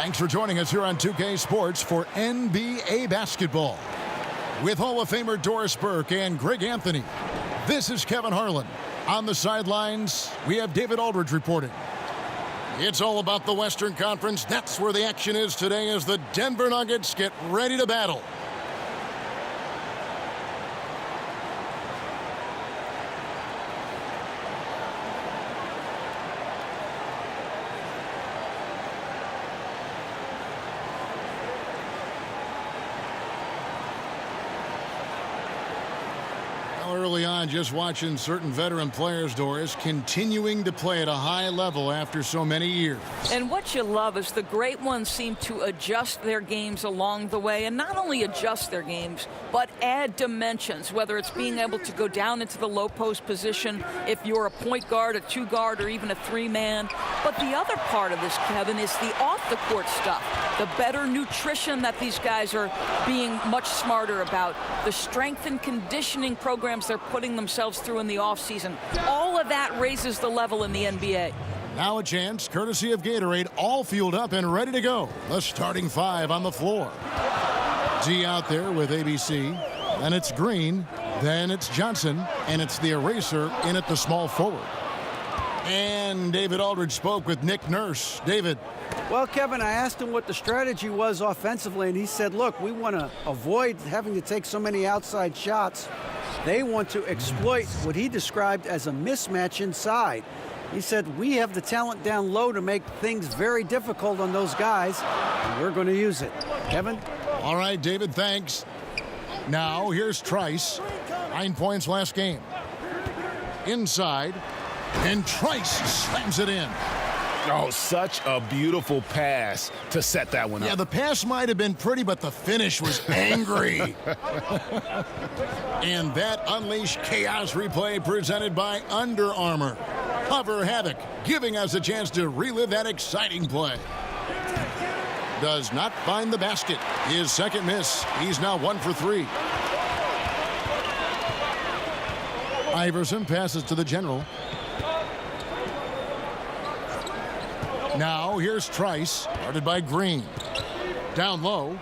Thanks for joining us here on 2K Sports for NBA basketball. With Hall of Famer Doris Burke and Greg Anthony, this is Kevin Harlan. On the sidelines, we have David Aldridge reporting. It's all about the Western Conference. That's where the action is today as the Denver Nuggets get ready to battle. Early on, just watching certain veteran players, Doris, continuing to play at a high level after so many years. And what you love is the great ones seem to adjust their games along the way, and not only adjust their games, but add dimensions, whether it's being able to go down into the low post position if you're a point guard, a two guard, or even a three-man. But the other part of this, Kevin, is the off-the-court stuff, the better nutrition that these guys are being much smarter about, the strength and conditioning programs they're putting themselves through in the offseason. All of that raises the level in the NBA. Now a chance, courtesy of Gatorade, all fueled up and ready to go. The starting five on the floor. D out there with ABC. Then it's Green. Then it's Johnson. And it's the eraser in at the small forward. And David Aldridge spoke with Nick Nurse. David. Well, Kevin, I asked him what the strategy was offensively, and he said, look, we want to avoid having to take so many outside shots. They want to exploit what he described as a mismatch inside. He said, we have the talent down low to make things very difficult on those guys, and we're going to use it. Kevin? All right, David, thanks. Now, here's Trice. 9 points last game. Inside, and Trice slams it in. Oh, such a beautiful pass to set that one up. Yeah, the pass might have been pretty, but the finish was angry. And that unleashed chaos replay presented by Under Armour. Cover Havoc, giving us a chance to relive that exciting play. Does not find the basket. His second miss. He's now 1 for 3. Iverson passes to the general. Now here's Trice, guarded by Green. Down low.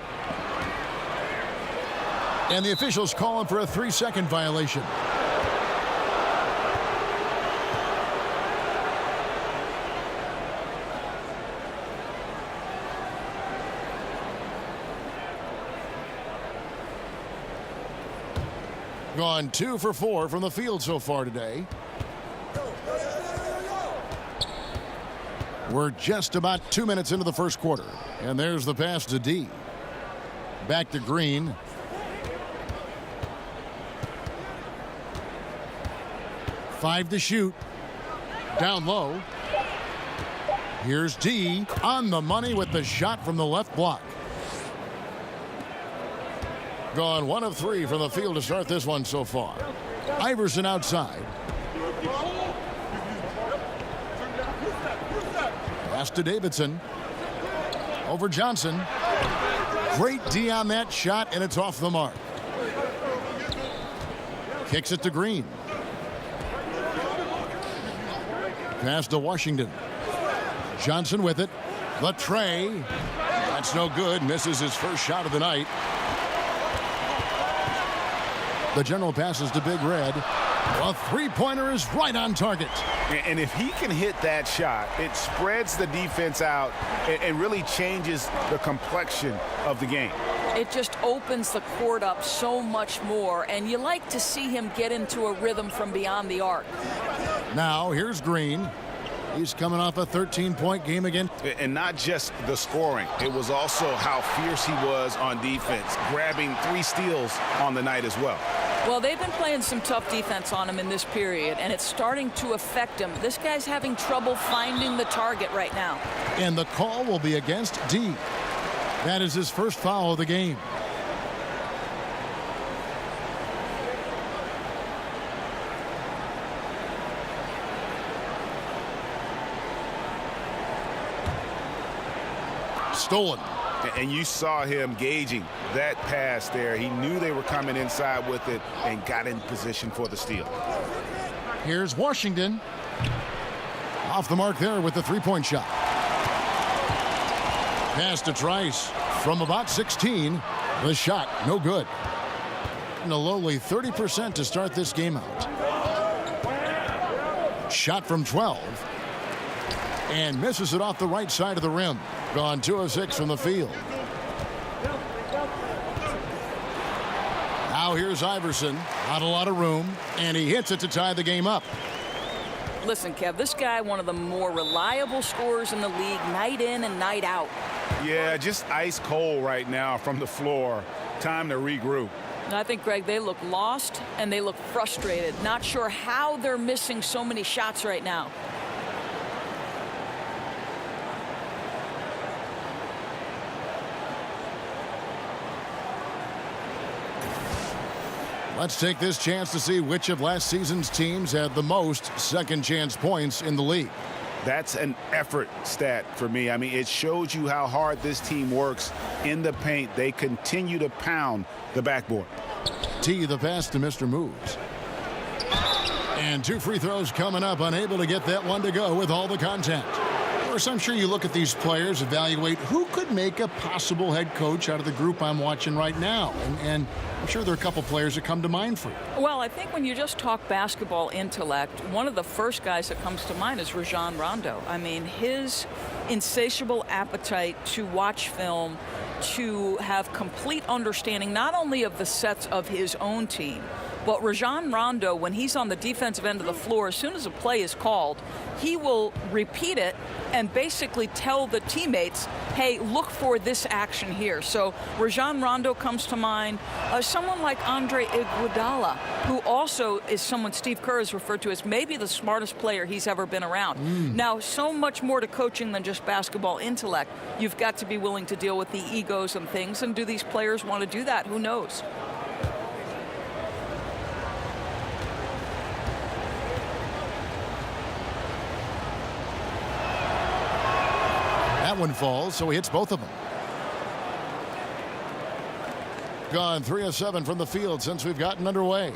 And the officials call him for a 3-second violation. Gone 2 for 4 from the field so far today. We're just about 2 minutes into the first quarter. And there's the pass to D. Back to Green. Five to shoot. Down low. Here's D on the money with the shot from the left block. Gone 1 of 3 from the field to start this one so far. Iverson outside. Pass to Davidson. Over Johnson. Great D on that shot, and it's off the mark. Kicks it to Green. Pass to Washington. Johnson with it. The tray. That's no good. Misses his first shot of the night. The general passes to Big Red. A three-pointer is right on target. And if he can hit that shot, it spreads the defense out and really changes the complexion of the game. It just opens the court up so much more, and you like to see him get into a rhythm from beyond the arc. Now, here's Green. He's coming off a 13-point game again. And not just the scoring. It was also how fierce he was on defense, grabbing 3 steals on the night as well. Well, they've been playing some tough defense on him in this period, and it's starting to affect him. This guy's having trouble finding the target right now. And the call will be against D. That is his first foul of the game. Stolen. And you saw him gauging that pass there. He knew they were coming inside with it and got in position for the steal. Here's Washington. Off the mark there with the three-point shot. Pass to Trice from about 16. The shot, no good. And a lowly 30% to start this game out. Shot from 12. And misses it off the right side of the rim. Gone 2 of 6 from the field. Now here's Iverson. Not a lot of room. And he hits it to tie the game up. Listen, Kev, this guy, one of the more reliable scorers in the league, night in and night out. Yeah, just ice cold right now from the floor. Time to regroup. And I think, Greg, they look lost and they look frustrated. Not sure how they're missing so many shots right now. Let's take this chance to see which of last season's teams had the most second chance points in the league. That's an effort stat for me. I mean, it shows you how hard this team works in the paint. They continue to pound the backboard. T, the pass to Mr. Moves. And 2 free throws coming up, unable to get that one to go with all the contact. Of course, I'm sure you look at these players, evaluate who could make a possible head coach out of the group I'm watching right now. And I'm sure there are a couple players that come to mind for you. Well, I think when you just talk basketball intellect, one of the first guys that comes to mind is Rajon Rondo. I mean, his insatiable appetite to watch film, to have complete understanding not only of the sets of his own team, but Rajon Rondo, when he's on the defensive end of the floor, as soon as a play is called, he will repeat it and basically tell the teammates, hey, look for this action here. So Rajon Rondo comes to mind. Someone like Andre Iguodala, who also is someone Steve Kerr has referred to as maybe the smartest player he's ever been around. Now, so much more to coaching than just basketball intellect. You've got to be willing to deal with the egos and things. And do these players want to do that? Who knows? That one falls, so he hits both of them. Gone 3 of 7 from the field since we've gotten underway.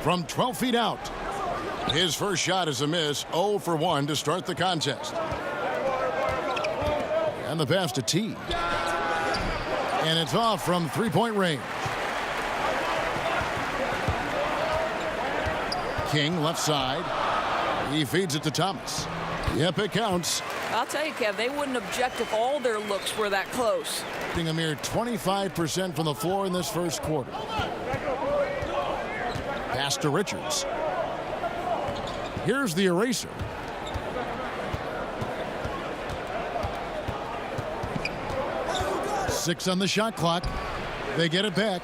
From 12 feet out. His first shot is a miss. 0 for 1 to start the contest. And the pass to T. And it's off from three-point range. King left side. He feeds it to Thomas. Yep, it counts. I'll tell you, Kev, they wouldn't object if all their looks were that close. Shooting a mere 25% from the floor in this first quarter. Pass to Richards. Here's the eraser. Six on the shot clock. They get it back.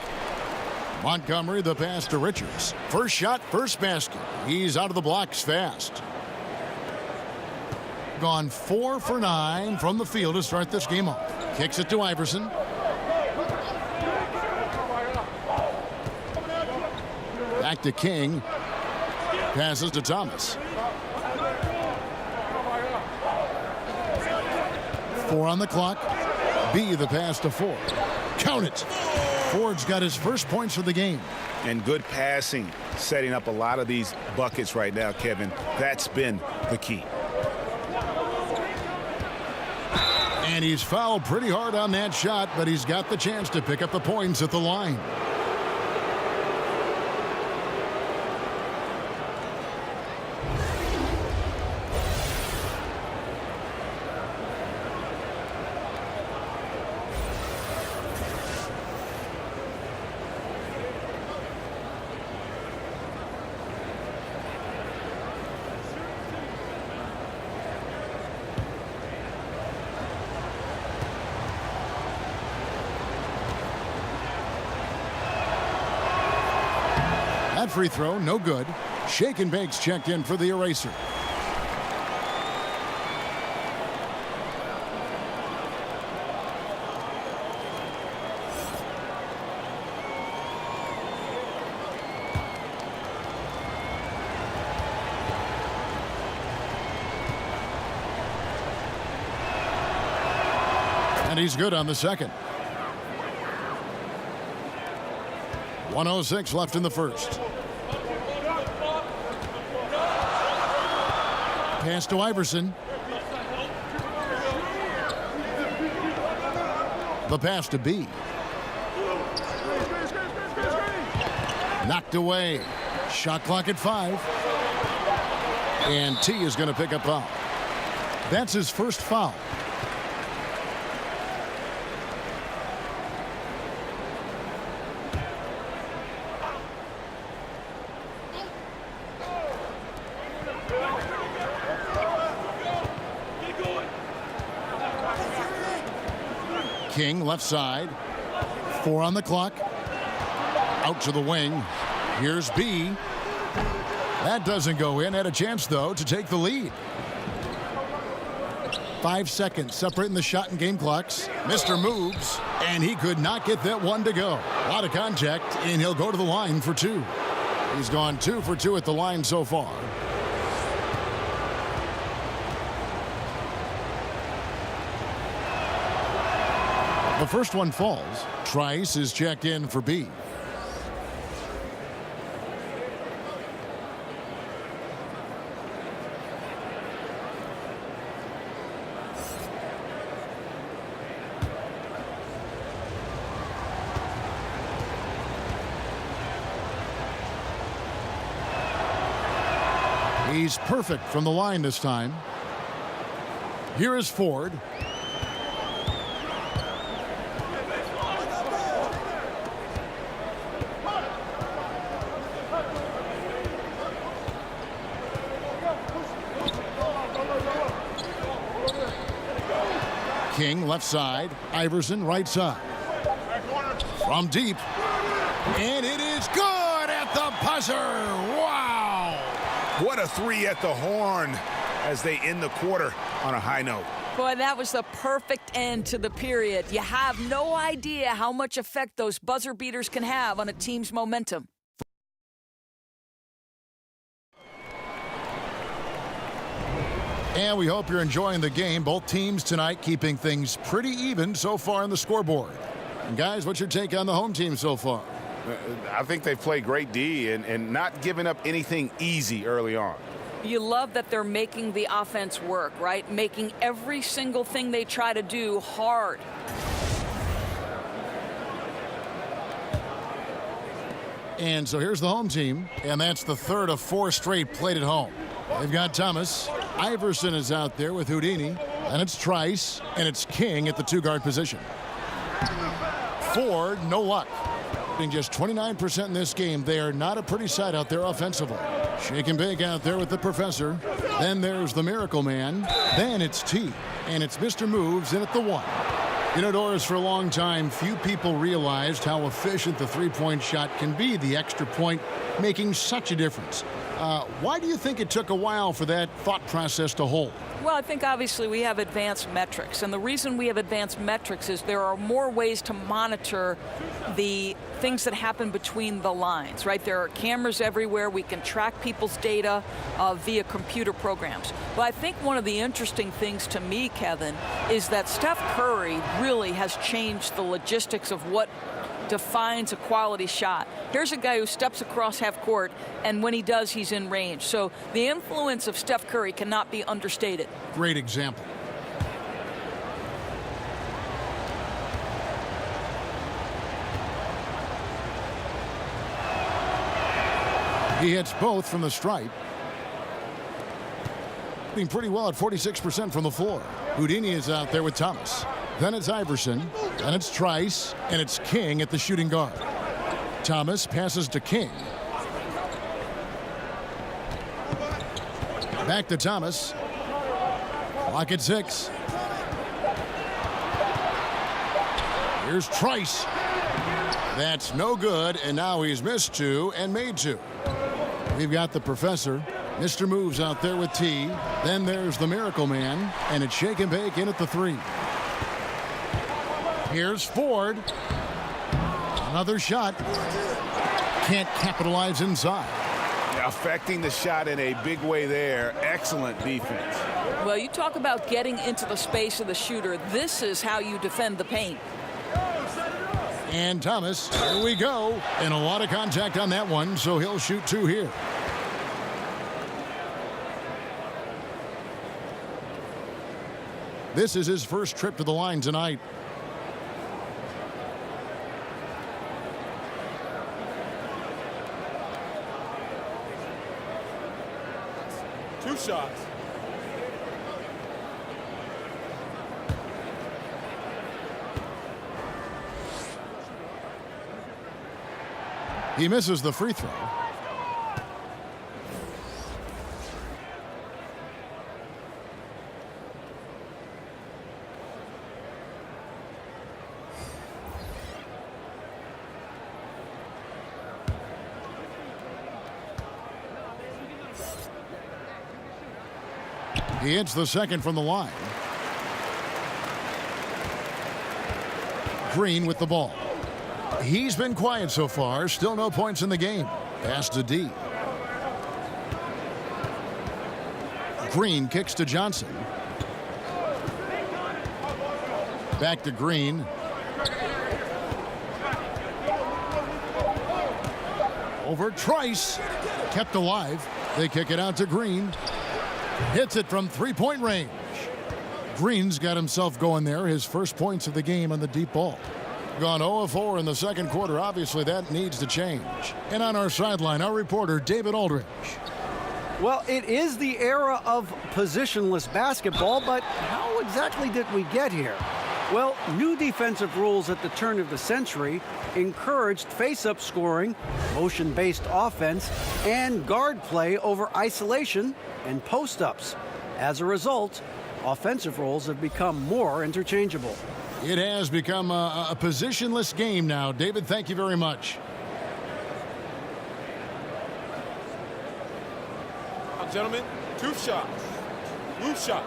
Montgomery, the pass to Richards. First shot, first basket. He's out of the blocks fast. Gone 4 for 9 from the field to start this game off. Kicks it to Iverson. Back to King. Passes to Thomas. 4 on the clock. B, the pass to Ford. Count it. Ford's got his first points for the game. And good passing, setting up a lot of these buckets right now, Kevin. That's been the key. And he's fouled pretty hard on that shot, but he's got the chance to pick up the points at the line. That free throw, no good. Shake and Bake's checked in for the eraser. And he's good on the second. 1:06 left in the first. Pass to Iverson. The pass to B. Knocked away. Shot clock at 5. And T is going to pick up foul. That's his first foul. King left side. 4 on the clock. Out to the wing. Here's B. That doesn't go in. Had a chance, though, to take the lead. 5 seconds separating the shot and game clocks. Mr. moves, and he could not get that one to go. A lot of contact, and he'll go to the line for 2. He's gone 2 for 2 at the line so far. The first one falls. Trice is checked in for B. He's perfect from the line this time. Here is Ford. King left side. Iverson right side. From deep. And it is good at the buzzer. Wow. What a 3 at the horn as they end the quarter on a high note. Boy, that was the perfect end to the period. You have no idea how much effect those buzzer beaters can have on a team's momentum. And we hope you're enjoying the game. Both teams tonight keeping things pretty even so far on the scoreboard. And guys, what's your take on the home team so far? I think they've played great D and not giving up anything easy early on. You love that they're making the offense work, right? Making every single thing they try to do hard. And so here's the home team, and that's the third of 4 straight played at home. They've got Thomas. Iverson is out there with Houdini. And it's Trice, and it's King at the 2-guard position. Ford, no luck. Being just 29% in this game. They are not a pretty sight out there offensively. Shake and bake out there with the professor. Then there's the miracle man. Then it's T. And it's Mr. Moves in at the 1. You know, Doris, for a long time, few people realized how efficient the three-point shot can be. The extra point making such a difference. Why do you think it took a while for that thought process to hold? Well, I think obviously we have advanced metrics, and the reason we have advanced metrics is there are more ways to monitor the things that happen between the lines, right? There are cameras everywhere. We can track people's data via computer programs. But I think one of the interesting things to me, Kevin, is that Steph Curry really has changed the logistics of what defines a quality shot. Here's a guy who steps across half court, and when he does, he's in range. So the influence of Steph Curry cannot be understated. Great example. He hits both from the stripe. Doing pretty well at 46% from the floor. Houdini is out there with Thomas. Then it's Iverson, then it's Trice, and it's King at the shooting guard. Thomas passes to King. Back to Thomas. Clock at 6. Here's Trice. That's no good, and now he's missed 2 and made 2. We've got the professor. Mr. Moves out there with T. Then there's the miracle man, and it's shake and bake in at the 3. Here's Ford. Another shot. Can't capitalize inside. Affecting the shot in a big way there. Excellent defense. Well, you talk about getting into the space of the shooter. This is how you defend the paint. And Thomas, here we go. And a lot of contact on that one, so he'll shoot 2 here. This is his first trip to the line tonight. Two shots. He misses the free throw. He hits the second from the line. Green with the ball. He's been quiet so far. Still no points in the game. Pass to D. Green kicks to Johnson. Back to Green. Over Trice. Kept alive. They kick it out to Green. Hits it from three-point range. Green's got himself going there. His first points of the game on the deep ball. Gone 0-4 in the second quarter. Obviously, that needs to change. And on our sideline, our reporter, David Aldridge. Well, it is the era of positionless basketball, but how exactly did we get here? Well, new defensive rules at the turn of the century encouraged face-up scoring, motion-based offense, and guard play over isolation and post-ups. As a result, offensive roles have become more interchangeable. It has become a positionless game now. David, thank you very much. Now, gentlemen, two shots. Loose shots.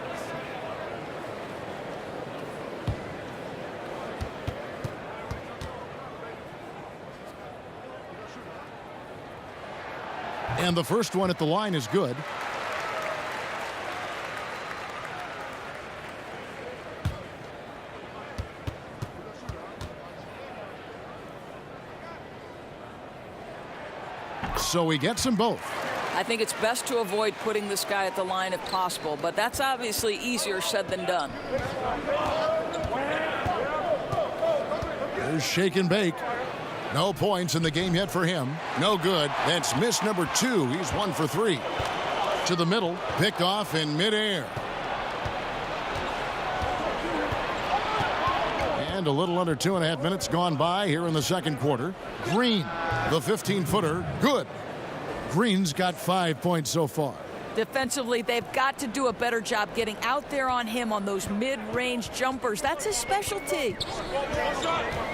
And the first one at the line is good. So he gets them both. I think it's best to avoid putting this guy at the line if possible, but that's obviously easier said than done. There's shake and bake. No points in the game yet for him. No good. That's miss number 2. He's 1 for 3. To the middle. Picked off in midair. And a little under 2.5 minutes gone by here in the second quarter. Green, the 15-footer, good. Green's got 5 points so far. Defensively, they've got to do a better job getting out there on him on those mid-range jumpers. That's his specialty.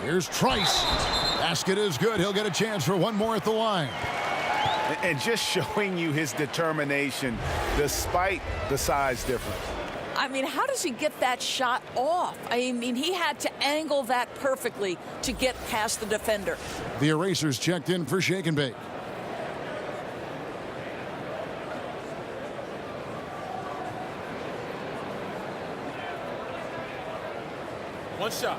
Here's Trice. Basket is good. He'll get a chance for one more at the line. And just showing you his determination despite the size difference. I mean, how does he get that shot off? I mean, he had to angle that perfectly to get past the defender. The Erasers checked in for shake and bake. One shot.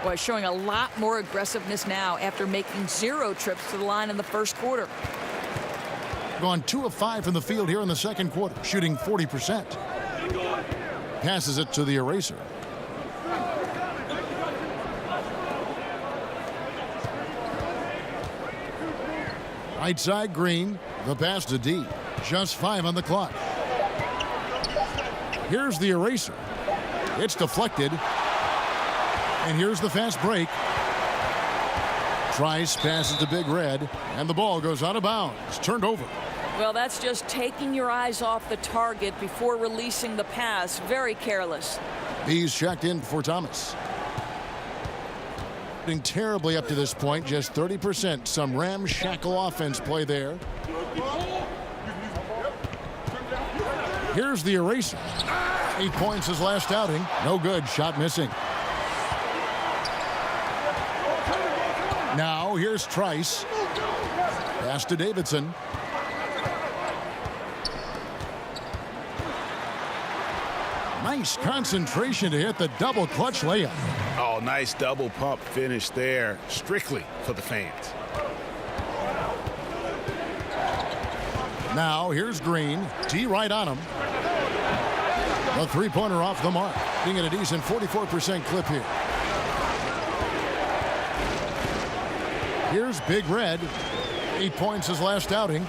Boy, showing a lot more aggressiveness now after making 0 trips to the line in the first quarter. Gone 2 of 5 from the field here in the second quarter, shooting 40%. Passes it to the Eraser. Right side, Green. The pass to D. Just 5 on the clock. Here's the Eraser. It's deflected. And here's the fast break. Trice passes to Big Red, and the ball goes out of bounds. Turned over. Well, that's just taking your eyes off the target before releasing the pass. Very careless. He's checked in for Thomas. Terribly up to this point, just 30%. Some ramshackle offense play there. Here's the Eraser. 8 points his last outing. No good. Shot missing. Now here's Trice. Pass to Davidson. Nice concentration to hit the double clutch layup. Oh, nice double pump finish there, strictly for the fans. Now here's Green. D right on him. A three-pointer off the mark. Being at a decent 44% clip here. Here's Big Red. 8 points his last outing.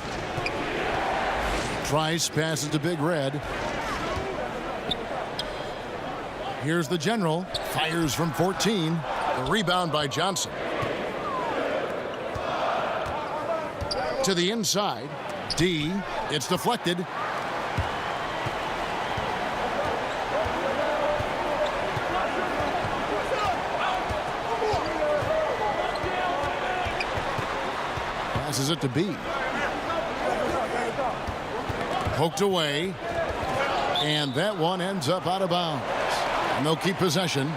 Trice passes to Big Red. Here's the General. Fires from 14. The rebound by Johnson. To the inside. D. It's deflected. Passes it to B. Poked away. And that one ends up out of bounds. And they'll keep possession.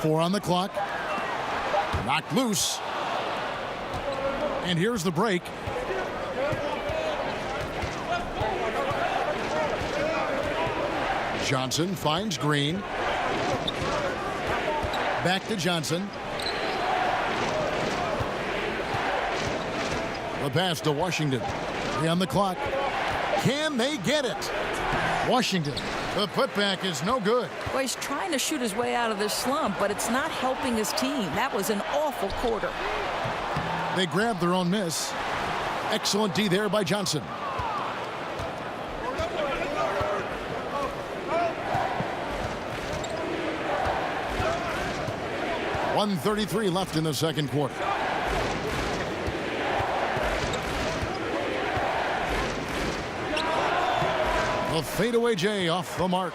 Four on the clock. Knocked loose. And here's the break. Johnson finds Green. Back to Johnson. The pass to Washington. 3 on the clock. Can they get it? Washington. The putback is no good. Well, he's trying to shoot his way out of this slump, but it's not helping his team. That was an awful quarter. They grabbed their own miss. Excellent D there by Johnson. .133 left in the second quarter. A fadeaway J off the mark.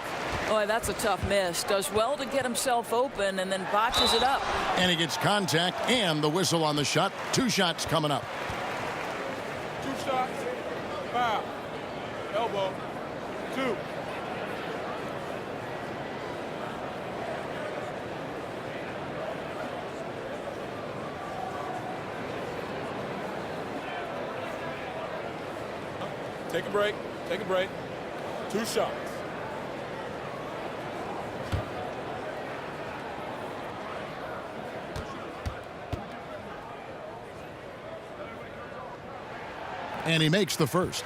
Boy, that's a tough miss. Does well to get himself open and then botches it up. And he gets contact and the whistle on the shot. 2 shots coming up. 2 shots. Foul. Elbow. 2. Take a break. Take a break. 2 shots. And he makes the first.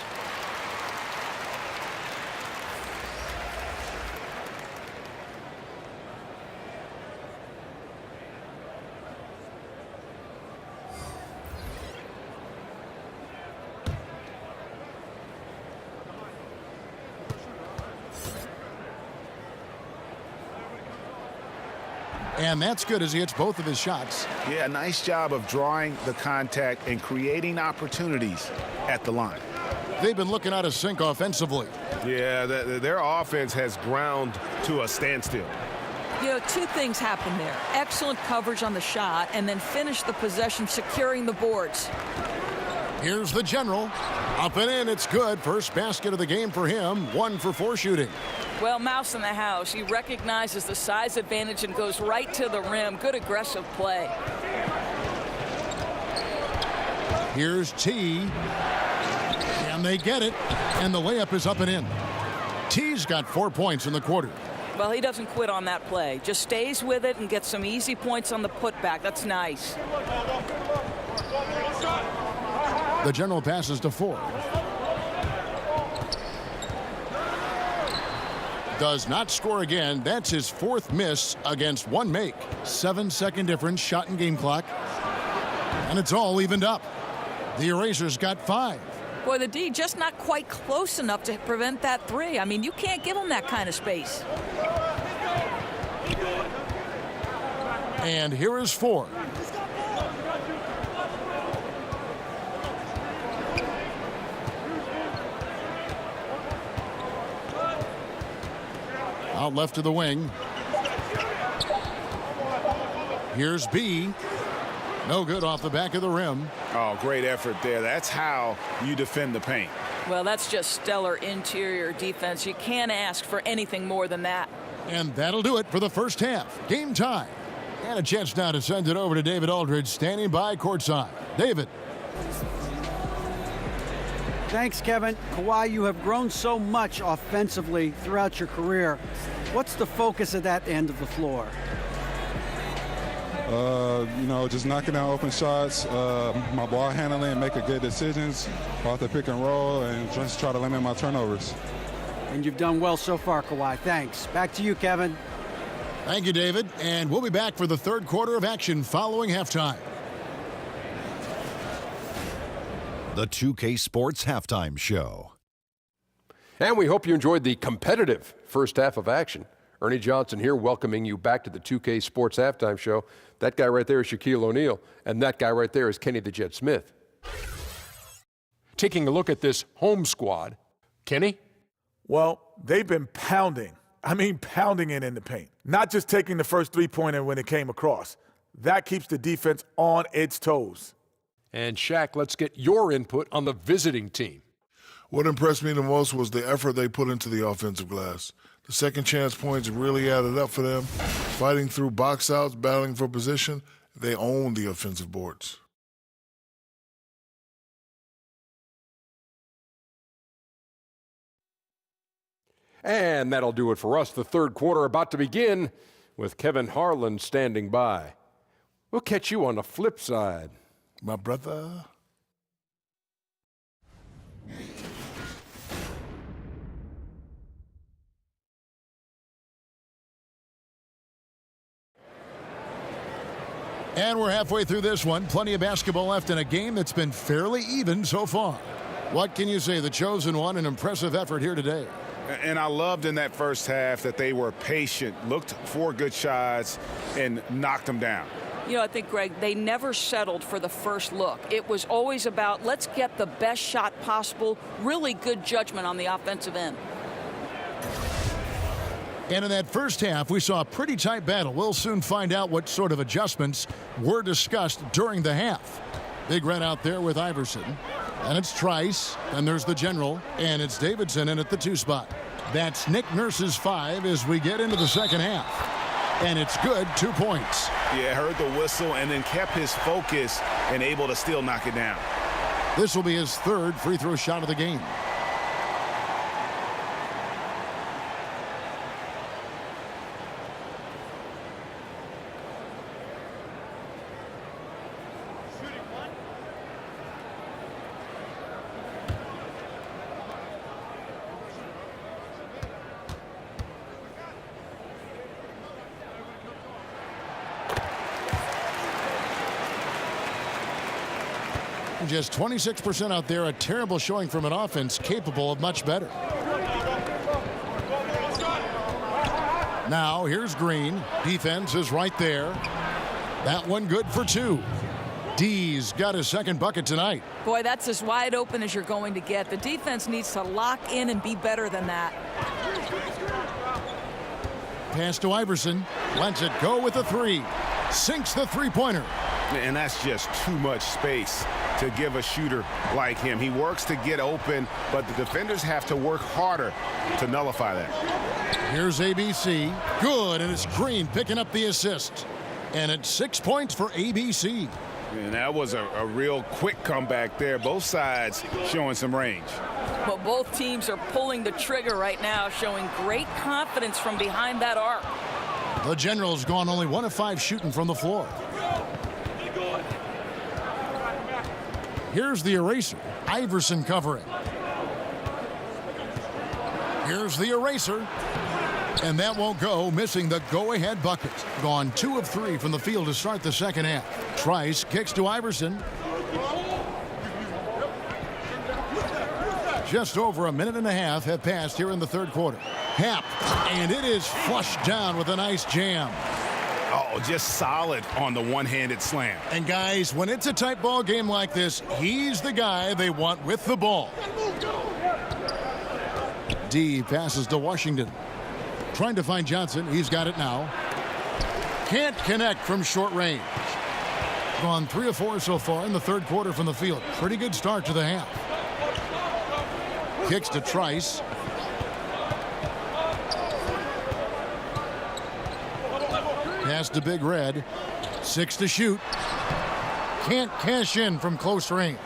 And that's good as he hits both of his shots. Yeah, nice job of drawing the contact and creating opportunities at the line. They've been looking out of sync offensively. Yeah, their offense has ground to a standstill. You know, 2 things happened there. Excellent coverage on the shot, and then finish the possession securing the boards. Here's the General. Up and in, it's good. First basket of the game for him. 1 for 4 shooting. Well, mouse in the house. He recognizes the size advantage and goes right to the rim. Good aggressive play. Here's T. And they get it. And the layup is up and in. T's got 4 points in the quarter. Well, he doesn't quit on that play. Just stays with it and gets some easy points on the putback. That's nice. The General passes to 4. Does not score again. That's his 4th miss against 1 make. 7-second difference, shot and game clock. And it's all evened up. The Erasers got 5. Boy, the D just not quite close enough to prevent that 3. I mean, you can't give him that kind of space. And here is 4. Out left to the wing. Here's B. No good off the back of the rim. Oh, great effort there. That's how you defend the paint. Well, that's just stellar interior defense. You can't ask for anything more than that. And that'll do it for the first half. Game time. And a chance now to send it over to David Aldridge, standing by courtside. David. Thanks, Kevin. Kawhi, you have grown so much offensively throughout your career. What's the focus at that end of the floor? Just knocking down open shots, my ball handling, making good decisions off the pick and roll, and just try to limit my turnovers. And you've done well so far, Kawhi. Thanks. Back to you, Kevin. Thank you, David. And we'll be back for the third quarter of action following halftime. The 2K Sports Halftime Show. And we hope you enjoyed the competitive first half of action. Ernie Johnson here, welcoming you back to the 2K Sports Halftime Show. That guy right there is Shaquille O'Neal, and that guy right there is Kenny the Jet Smith. Taking a look at this home squad, Kenny? Well, they've been pounding it in the paint. Not just taking the first three-pointer when it came across. That keeps the defense on its toes. And Shaq, let's get your input on the visiting team. What impressed me the most was the effort they put into the offensive glass. The second chance points really added up for them. Fighting through box outs, battling for position, they owned the offensive boards. And that'll do it for us. The third quarter about to begin with Kevin Harlan standing by. We'll catch you on the flip side. My brother. And we're halfway through this one. Plenty of basketball left in a game that's been fairly even so far. What can you say? The chosen one, an impressive effort here today. And I loved in that first half that they were patient, looked for good shots, and knocked them down. You know, I think, Greg, they never settled for the first look. It was always about, let's get the best shot possible. Really good judgment on the offensive end. And in that first half, we saw a pretty tight battle. We'll soon find out what sort of adjustments were discussed during the half. Big red out there with Iverson. And it's Trice, and there's the general, and it's Davidson in at the 2 spot. That's Nick Nurse's 5 as we get into the second half. And it's good, 2 points. Yeah, heard the whistle and then kept his focus and able to still knock it down. This will be his third free throw shot of the game. Just 26% out there, a terrible showing from an offense capable of much better. Now here's Green. Defense is right there. That one good for 2. D's got his second bucket tonight. Boy, that's as wide open as you're going to get. The defense needs to lock in and be better than that. Pass to Iverson. Lets it go with a 3. Sinks the three-pointer. And that's just too much space to give a shooter like him. He works to get open, but the defenders have to work harder to nullify that. Here's ABC. Good, and it's Green picking up the assist. And it's 6 points for ABC. And that was a real quick comeback there. Both sides showing some range. Well, both teams are pulling the trigger right now, showing great confidence from behind that arc. The General's gone only 1 of 5 shooting from the floor. Here's the eraser. Iverson covering. Here's the eraser. And that won't go, missing the go-ahead bucket. Gone 2 of 3 from the field to start the second half. Trice kicks to Iverson. Just over a minute and a half have passed here in the third quarter. Hap, and it is flushed down with a nice jam. Oh, just solid on the one-handed slam. And guys, when it's a tight ball game like this, he's the guy they want with the ball. D passes to Washington. Trying to find Johnson. He's got it now. Can't connect from short range. Gone 3 of 4 so far in the third quarter from the field. Pretty good start to the half. Kicks to Trice. Pass to Big Red. 6 to shoot. Can't cash in from close range.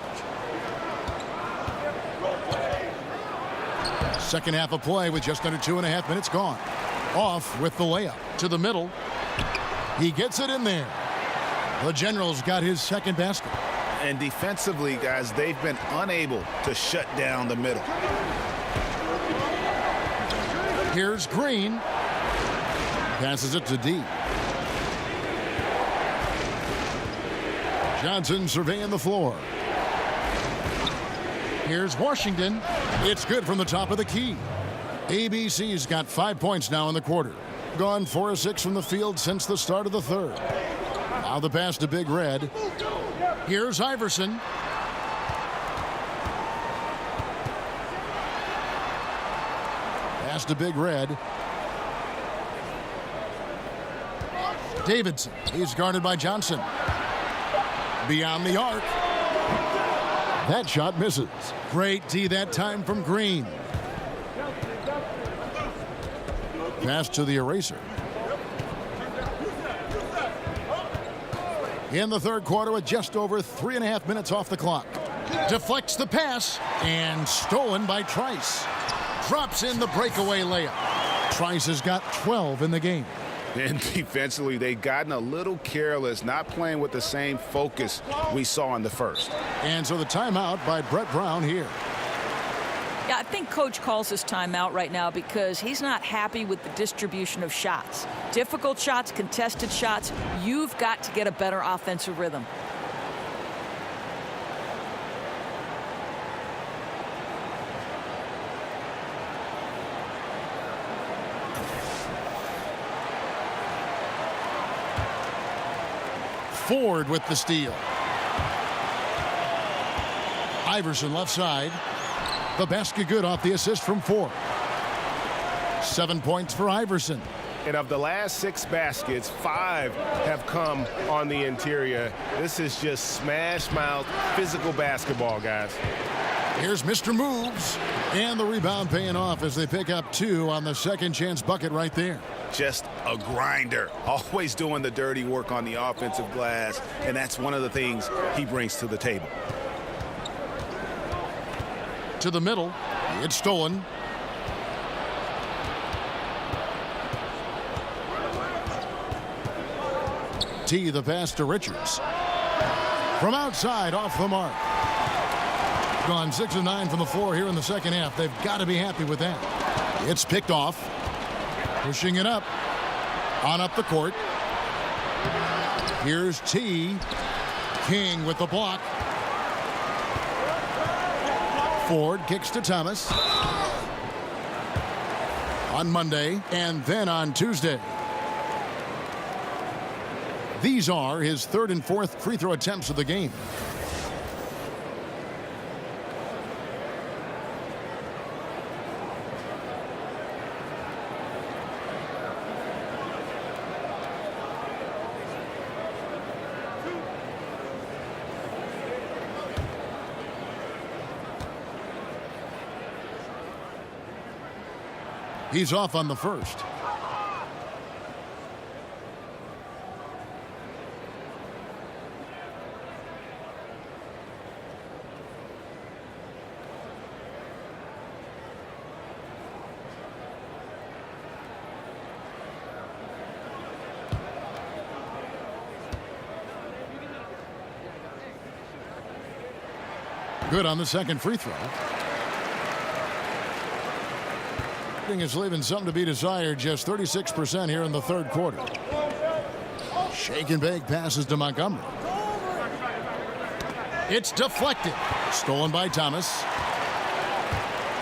Second half of play with just under 2.5 minutes gone. Off with the layup to the middle. He gets it in there. The Generals got his second basket. And defensively, guys, they've been unable to shut down the middle. Here's Green. Passes it to D. Johnson surveying the floor. Here's Washington. It's good from the top of the key. ABC's got 5 points now in the quarter. Gone 4 of 6 from the field since the start of the third. Now the pass to Big Red. Here's Iverson. Pass to Big Red. Davidson. He's guarded by Johnson. Beyond the arc. That shot misses. Great D that time from Green. Pass to the eraser. In the third quarter with just over 3.5 minutes off the clock. Deflects the pass and stolen by Trice. Drops in the breakaway layup. Trice has got 12 in the game. And defensively, they've gotten a little careless, not playing with the same focus we saw in the first. And so the timeout by Brett Brown here. Yeah, I think Coach calls his timeout right now because he's not happy with the distribution of shots. Difficult shots, contested shots. You've got to get a better offensive rhythm. Ford with the steal. Iverson left side. The basket good off the assist from Ford. 7 points for Iverson. And of the last 6 baskets, 5 have come on the interior. This is just smash mouth physical basketball, guys. Here's Mr. Moves. And the rebound paying off as they pick up 2 on the second chance bucket right there. Just a grinder, always doing the dirty work on the offensive glass, and that's one of the things he brings to the table. To the middle. It's stolen. T the pass to Richards. From outside, off the mark. Gone 6 of 9 from the floor here in the second half. They've got to be happy with that. It's picked off. Pushing it up. On up the court. Here's T. King with the block. Ford kicks to Thomas. On Monday and then on Tuesday. These are his 3rd and 4th free throw attempts of the game. He's off on the first. Good on the second free throw. Is leaving something to be desired. Just 36% here in the third quarter. Shake and bake passes to Montgomery. It's deflected. Stolen by Thomas.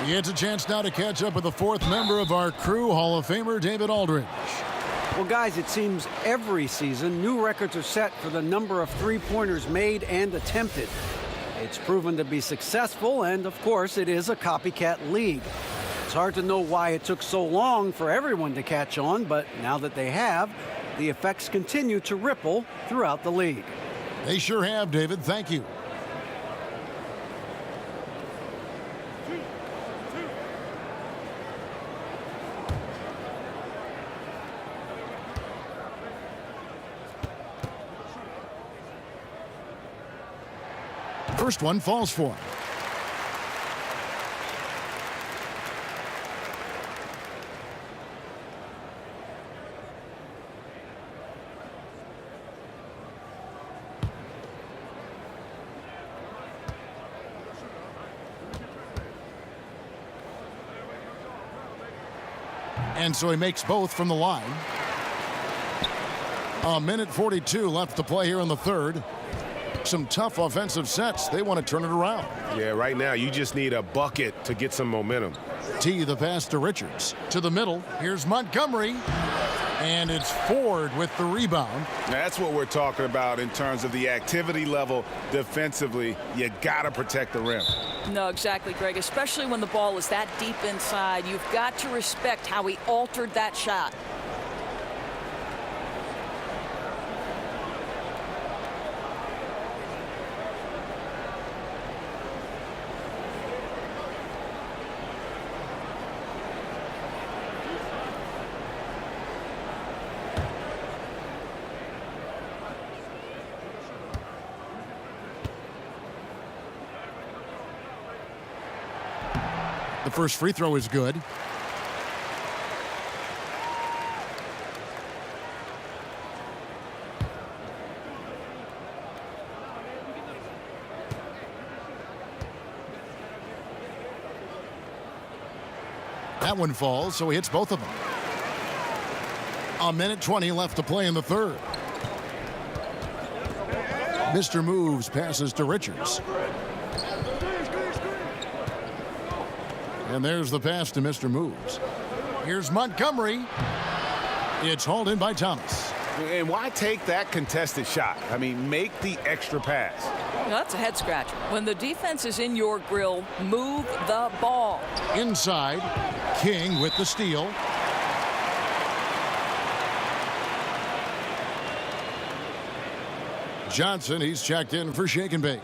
He gets a chance now to catch up with the 4th member of our crew, Hall of Famer David Aldridge. Well, guys, it seems every season new records are set for the number of three-pointers made and attempted. It's proven to be successful, and of course, it is a copycat league. It's hard to know why it took so long for everyone to catch on, but now that they have, the effects continue to ripple throughout the league. They sure have, David. Thank you. First one falls for him. And so he makes both from the line. A minute 42 left to play here in the third. Some tough offensive sets. They want to turn it around. Yeah, right now you just need a bucket to get some momentum. T the pass to Richards. To the middle. Here's Montgomery. And it's Ford with the rebound. That's what we're talking about in terms of the activity level defensively. You got to protect the rim. No, exactly, Greg. Especially when the ball is that deep inside. You've got to respect how he altered that shot. The first free throw is good. That one falls, so he hits both of them. A minute 20 left to play in the third. Mr. Moves passes to Richards. And there's the pass to Mr. Moves. Here's Montgomery. It's hauled in by Thomas. And why take that contested shot? I mean, make the extra pass. Well, that's a head scratcher. When the defense is in your grill, move the ball. Inside, King with the steal. Johnson, he's checked in for shake and bake.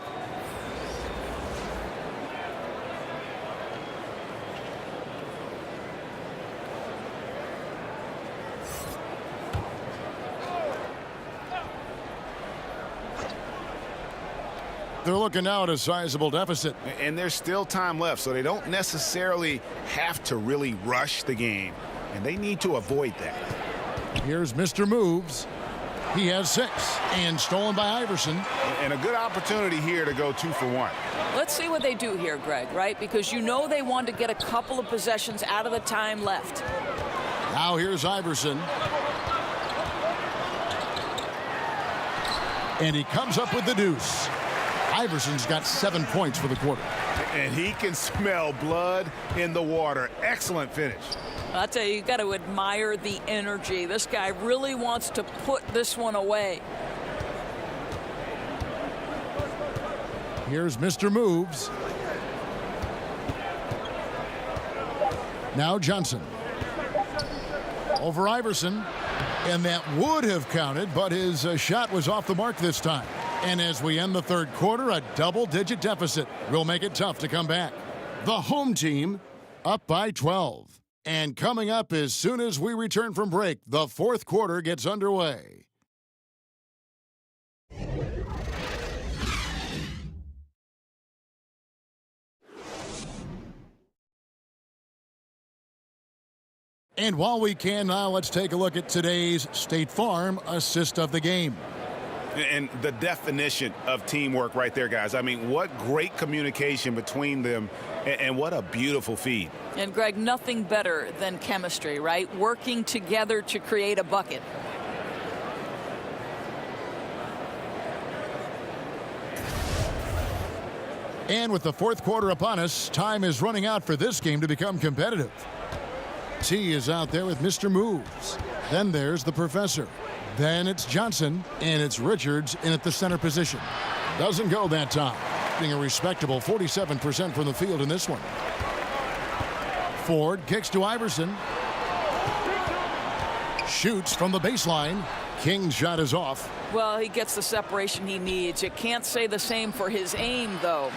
They're looking now at a sizable deficit. And there's still time left, so they don't necessarily have to really rush the game. And they need to avoid that. Here's Mr. Moves. He has 6 and stolen by Iverson. And a good opportunity here to go 2 for 1. Let's see what they do here, Greg, right? Because you know they want to get a couple of possessions out of the time left. Now here's Iverson. And he comes up with the deuce. Iverson's got 7 points for the quarter. And he can smell blood in the water. Excellent finish. I'll tell you, got to admire the energy. This guy really wants to put this one away. Here's Mr. Moves. Now Johnson. Over Iverson. And that would have counted, but his shot was off the mark this time. And as we end the third quarter, a double-digit deficit will make it tough to come back. The home team up by 12. And coming up as soon as we return from break, the fourth quarter gets underway. And while we can now, let's take a look at today's State Farm assist of the game. And the definition of teamwork right there, guys. I mean, what great communication between them, and what a beautiful feed. And, Greg, nothing better than chemistry, right? Working together to create a bucket. And with the fourth quarter upon us, time is running out for this game to become competitive. T is out there with Mr. Moves. Then there's the professor. Then it's Johnson, and it's Richards in at the center position. Doesn't go that time. Being a respectable 47% from the field in this one. Ford kicks to Iverson. Shoots from the baseline. King's shot is off. Well, he gets the separation he needs. You can't say the same for his aim, though.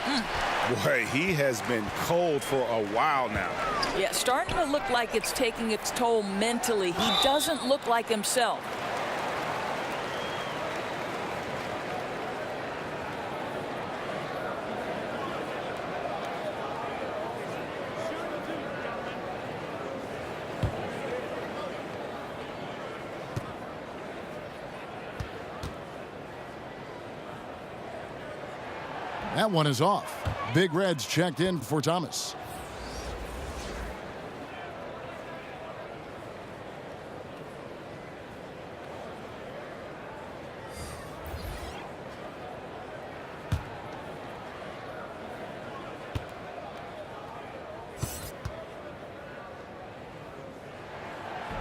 Boy, he has been cold for a while now. Yeah, starting to look like it's taking its toll mentally. He doesn't look like himself. That one is off. Big Red's checked in for Thomas.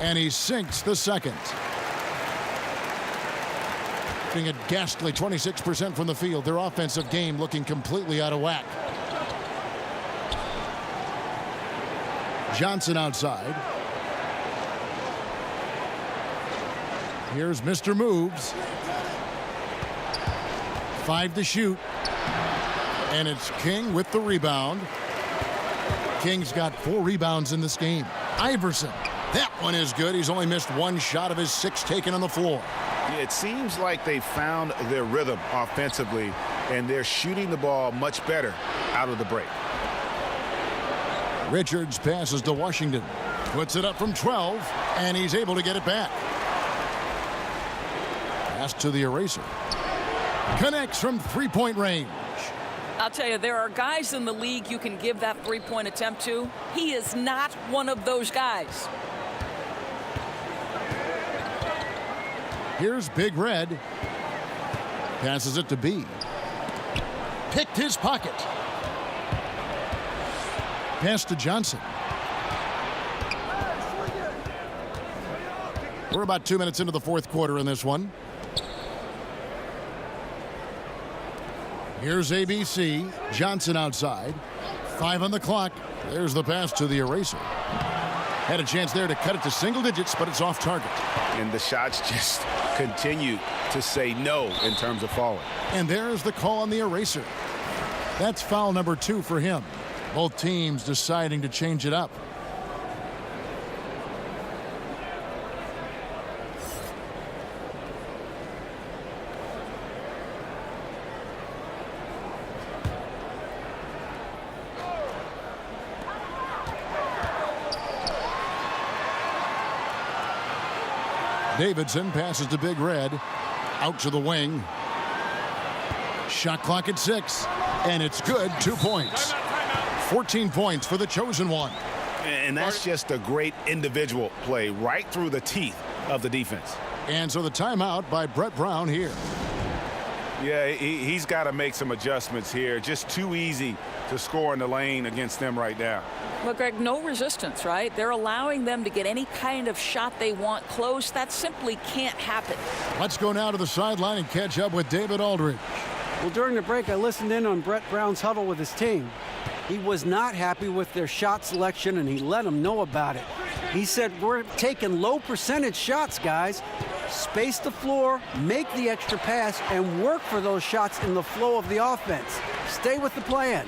And he sinks the second. Being a ghastly 26% from the field. Their offensive game looking completely out of whack. Johnson outside. Here's Mr. Moves. 5 to shoot. And it's King with the rebound. King's got 4 rebounds in this game. Iverson. That one is good. He's only missed 1 shot of his 6 taken on the floor. It seems like they found their rhythm offensively, and they're shooting the ball much better out of the break. Richards passes to Washington. Puts it up from 12, and he's able to get it back. Pass to the eraser. Connects from 3-point range. I'll tell you, there are guys in the league you can give that 3-point attempt to. He is not one of those guys. Here's Big Red. Passes it to B. Picked his pocket. Pass to Johnson. We're about 2 minutes into the 4th quarter in this one. Here's ABC. Johnson outside. 5 on the clock. There's the pass to the eraser. Had a chance there to cut it to single digits, but it's off target. And the shots just continue to say no in terms of falling. And there's the call on the eraser. That's foul number 2 for him. Both teams deciding to change it up. Davidson passes to Big Red. Out to the wing. Shot clock at 6. And it's good. 2 points. 14 points for the chosen one. And that's just a great individual play right through the teeth of the defense. And so the timeout by Brett Brown here. Yeah, he's got to make some adjustments here. Just too easy to score in the lane against them right now. Well, Greg, no resistance, right? They're allowing them to get any kind of shot they want close. That simply can't happen. Let's go now to the sideline and catch up with David Aldridge. Well, during the break, I listened in on Brett Brown's huddle with his team. He was not happy with their shot selection, and he let them know about it. He said, we're taking low percentage shots, guys. Space the floor, make the extra pass, and work for those shots in the flow of the offense. Stay with the plan.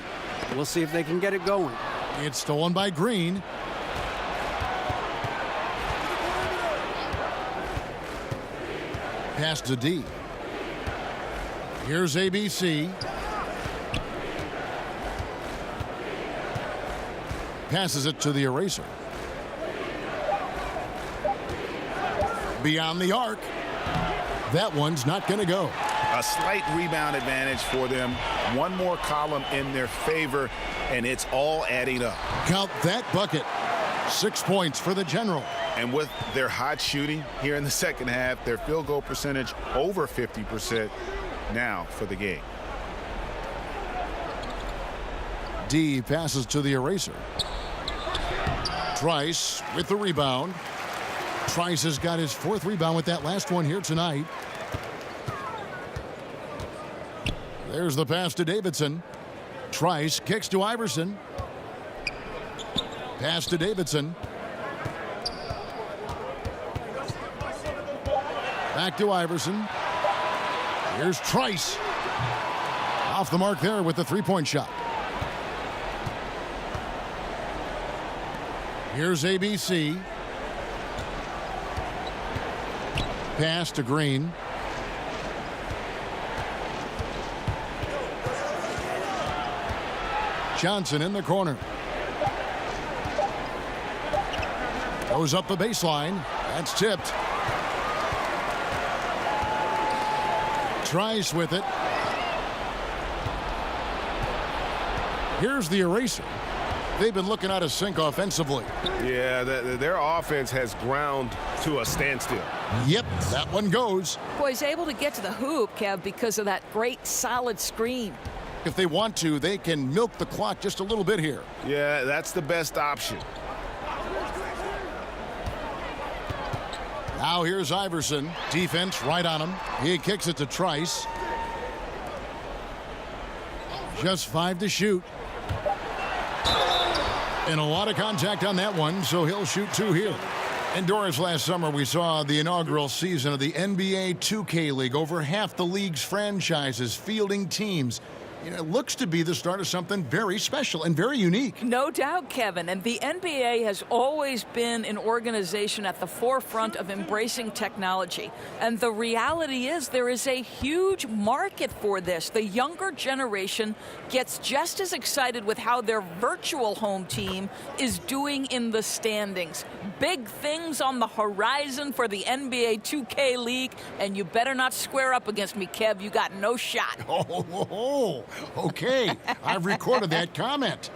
We'll see if they can get it going. It's stolen by Green. Pass to D. Here's ABC. Passes it to the eraser. Beyond the arc. That one's not going to go. A slight rebound advantage for them. One more column in their favor, and it's all adding up. Count that bucket. 6 points for the General. And with their hot shooting here in the second half, their field goal percentage over 50% now for the game. D passes to the eraser. Trice with the rebound. Trice has got his 4th rebound with that last one here tonight. There's the pass to Davidson. Trice kicks to Iverson. Pass to Davidson. Back to Iverson. Here's Trice. Off the mark there with the 3-point shot. Here's ABC. Pass to Green. Johnson in the corner. Goes up the baseline. That's tipped. Trice with it. Here's the eraser. They've been looking out of sync offensively. Yeah, their offense has ground to a standstill. Yep, that one goes. Boy, he's able to get to the hoop, Kev, because of that great solid screen. If they want to, they can milk the clock just a little bit here. Yeah, that's the best option. Now here's Iverson. Defense right on him. He kicks it to Trice. Just 5 to shoot. And a lot of contact on that one, so he'll shoot 2 here. And Doris, last summer we saw the inaugural season of the NBA 2K League. Over half the league's franchises fielding teams. It looks to be the start of something very special and very unique. No doubt, Kevin. And the NBA has always been an organization at the forefront of embracing technology. And the reality is there is a huge market for this. The younger generation gets just as excited with how their virtual home team is doing in the standings. Big things on the horizon for the NBA 2K League. And you better not square up against me, Kev. You got no shot. Okay, I've recorded that comment.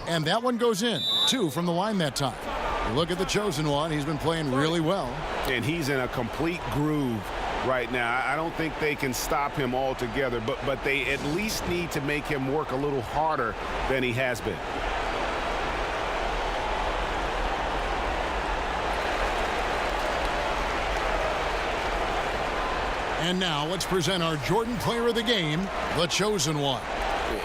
And that one goes in. 2 from the line that time. Look at the chosen one. He's been playing really well. And he's in a complete groove right now. I don't think they can stop him altogether, but they at least need to make him work a little harder than he has been. And now let's present our Jordan Player of the Game, the chosen one.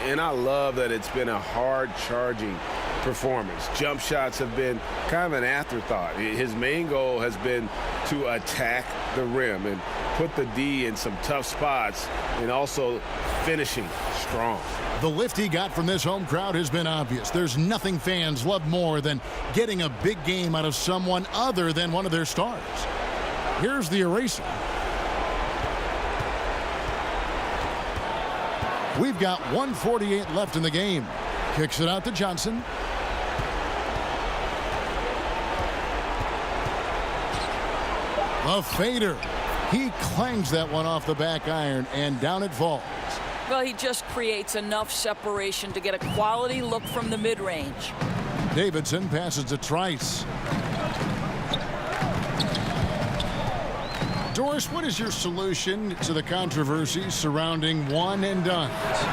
And I love that it's been a hard-charging performance. Jump shots have been kind of an afterthought. His main goal has been to attack the rim and put the D in some tough spots and also finishing strong. The lift he got from this home crowd has been obvious. There's nothing fans love more than getting a big game out of someone other than one of their stars. Here's the eraser. We've got 1:48 left in the game. Kicks it out to Johnson. A fader. He clangs that one off the back iron, and down it falls. Well, he just creates enough separation to get a quality look from the mid-range. Davidson passes to Trice. Doris, what is your solution to the controversy surrounding one and done?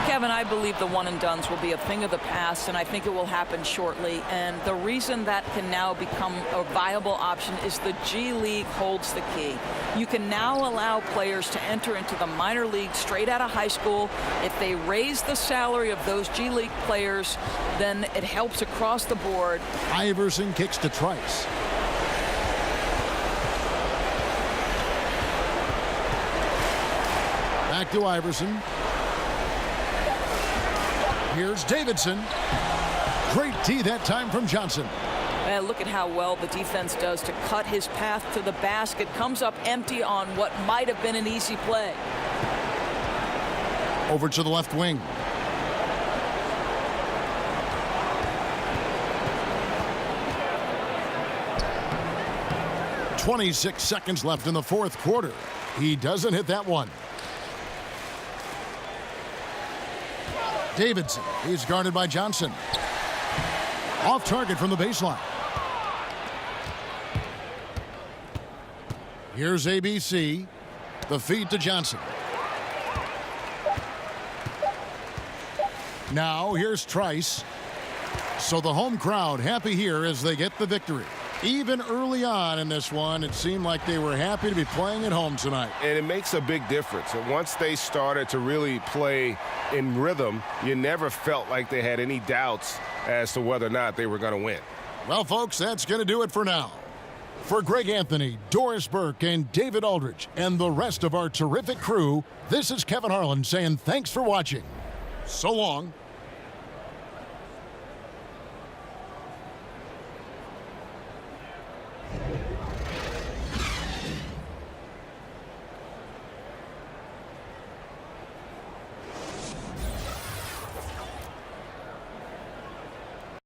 Kevin, I believe the one and dones will be a thing of the past, and I think it will happen shortly. And the reason that can now become a viable option is the G League holds the key. You can now allow players to enter into the minor league straight out of high school. If they raise the salary of those G League players, then it helps across the board. Iverson kicks to Trice. Back to Iverson. Here's Davidson. Great D that time from Johnson. And look at how well the defense does to cut his path to the basket. Comes up empty on what might have been an easy play. Over to the left wing. .26 seconds left in the fourth quarter. He doesn't hit that one. Davidson, he's guarded by Johnson. Off target from the baseline. Here's ABC. The feed to Johnson. Now here's Trice. So the home crowd happy here as they get the victory. Even early on in this one, it seemed like they were happy to be playing at home tonight. And it makes a big difference. And once they started to really play in rhythm, you never felt like they had any doubts as to whether or not they were going to win. Well, folks, that's going to do it for now. For Greg Anthony, Doris Burke, and David Aldridge, and the rest of our terrific crew, this is Kevin Harlan saying thanks for watching. So long.